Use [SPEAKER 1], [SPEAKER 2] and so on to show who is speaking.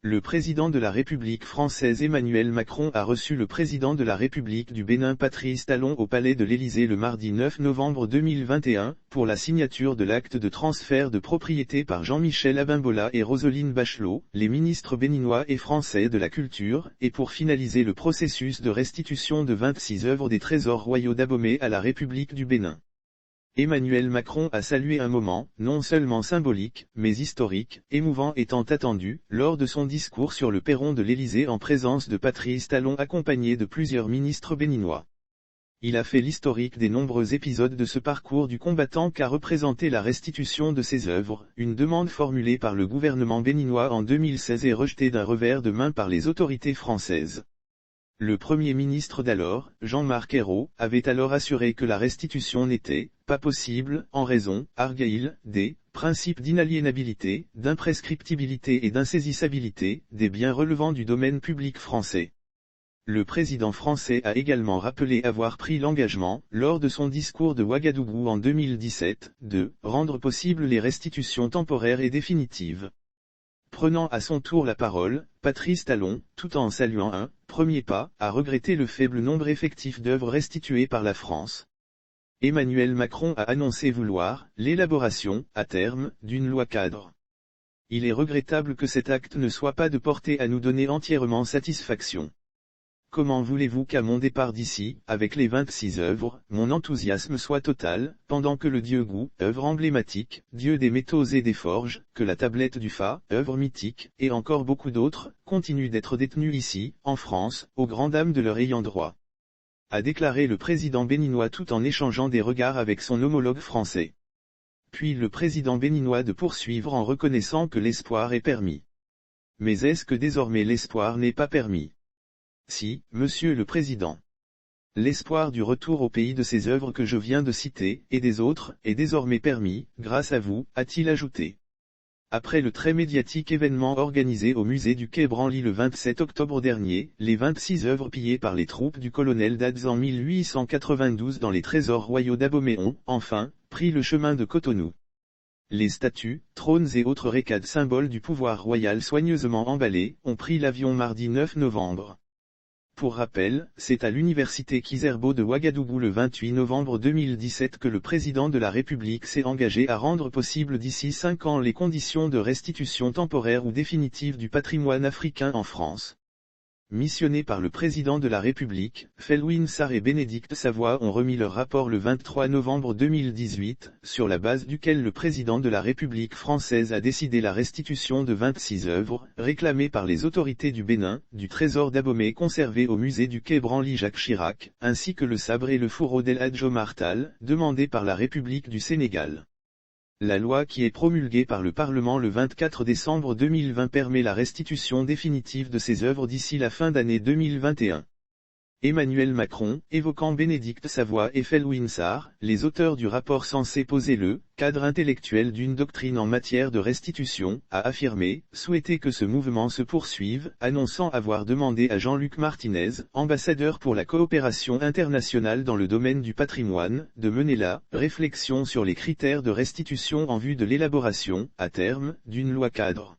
[SPEAKER 1] Le président de la République française Emmanuel Macron a reçu le président de la République du Bénin Patrice Talon au palais de l'Élysée le mardi 9 novembre 2021, pour la signature de l'acte de transfert de propriété par Jean-Michel Abimbola et Roselyne Bachelot, les ministres béninois et français de la culture, et pour finaliser le processus de restitution de 26 œuvres des trésors royaux d'Abomey à la République du Bénin. Emmanuel Macron a salué un moment, non seulement symbolique, mais historique, émouvant étant attendu, lors de son discours sur le perron de l'Élysée en présence de Patrice Talon accompagné de plusieurs ministres béninois. Il a fait l'historique des nombreux épisodes de ce parcours du combattant qu'a représenté la restitution de ses œuvres, une demande formulée par le gouvernement béninois en 2016 et rejetée d'un revers de main par les autorités françaises. Le Premier ministre d'alors, Jean-Marc Ayrault, avait alors assuré que la restitution n'était pas possible, en raison, argaïl, des principes d'inaliénabilité, d'imprescriptibilité et d'insaisissabilité, des biens relevant du domaine public français. Le président français a également rappelé avoir pris l'engagement, lors de son discours de Ouagadougou en 2017, de rendre possible les restitutions temporaires et définitives. Prenant à son tour la parole, Patrice Talon, tout en saluant un premier pas, a regretté le faible nombre effectif d'œuvres restituées par la France. Emmanuel Macron a annoncé vouloir l'élaboration, à terme, d'une loi cadre. Il est regrettable que cet acte ne soit pas de portée à nous donner entièrement satisfaction. Comment voulez-vous qu'à mon départ d'ici, avec les 26 œuvres, mon enthousiasme soit total, pendant que le dieu Gou, œuvre emblématique, dieu des métaux et des forges, que la tablette du Fa, œuvre mythique, et encore beaucoup d'autres, continuent d'être détenus ici, en France, aux grandes dames de leur ayant droit, a déclaré le président béninois tout en échangeant des regards avec son homologue français. Puis le président béninois de poursuivre en reconnaissant que l'espoir est permis. Mais est-ce que désormais l'espoir n'est pas permis? Si, Monsieur le Président. L'espoir du retour au pays de ces œuvres que je viens de citer, et des autres, est désormais permis, grâce à vous, a-t-il ajouté. Après le très médiatique événement organisé au musée du Quai Branly le 27 octobre dernier, les 26 œuvres pillées par les troupes du colonel Dades en 1892 dans les trésors royaux d'Abomey ont, enfin, pris le chemin de Cotonou. Les statues, trônes et autres récades symboles du pouvoir royal soigneusement emballés, ont pris l'avion mardi 9 novembre. Pour rappel, c'est à l'université Kizerbo de Ouagadougou le 28 novembre 2017 que le président de la République s'est engagé à rendre possible d'ici 5 ans les conditions de restitution temporaire ou définitive du patrimoine africain en France. Missionnés par le président de la République, Felwine Sarr et Bénédicte Savoy ont remis leur rapport le 23 novembre 2018, sur la base duquel le président de la République française a décidé la restitution de 26 œuvres, réclamées par les autorités du Bénin, du trésor d'Abomey conservé au musée du Quai Branly Jacques Chirac, ainsi que le sabre et le fourreau d'El Hadj Omar Tall, demandé par la République du Sénégal. La loi qui est promulguée par le Parlement le 24 décembre 2020 permet la restitution définitive de ces œuvres d'ici la fin d'année 2021. Emmanuel Macron, évoquant Bénédicte Savoy et Felwine Sarr, les auteurs du rapport censé poser le cadre intellectuel d'une doctrine en matière de restitution, a affirmé souhaiter que ce mouvement se poursuive, annonçant avoir demandé à Jean-Luc Martinez, ambassadeur pour la coopération internationale dans le domaine du patrimoine, de mener la réflexion sur les critères de restitution en vue de l'élaboration, à terme, d'une loi cadre.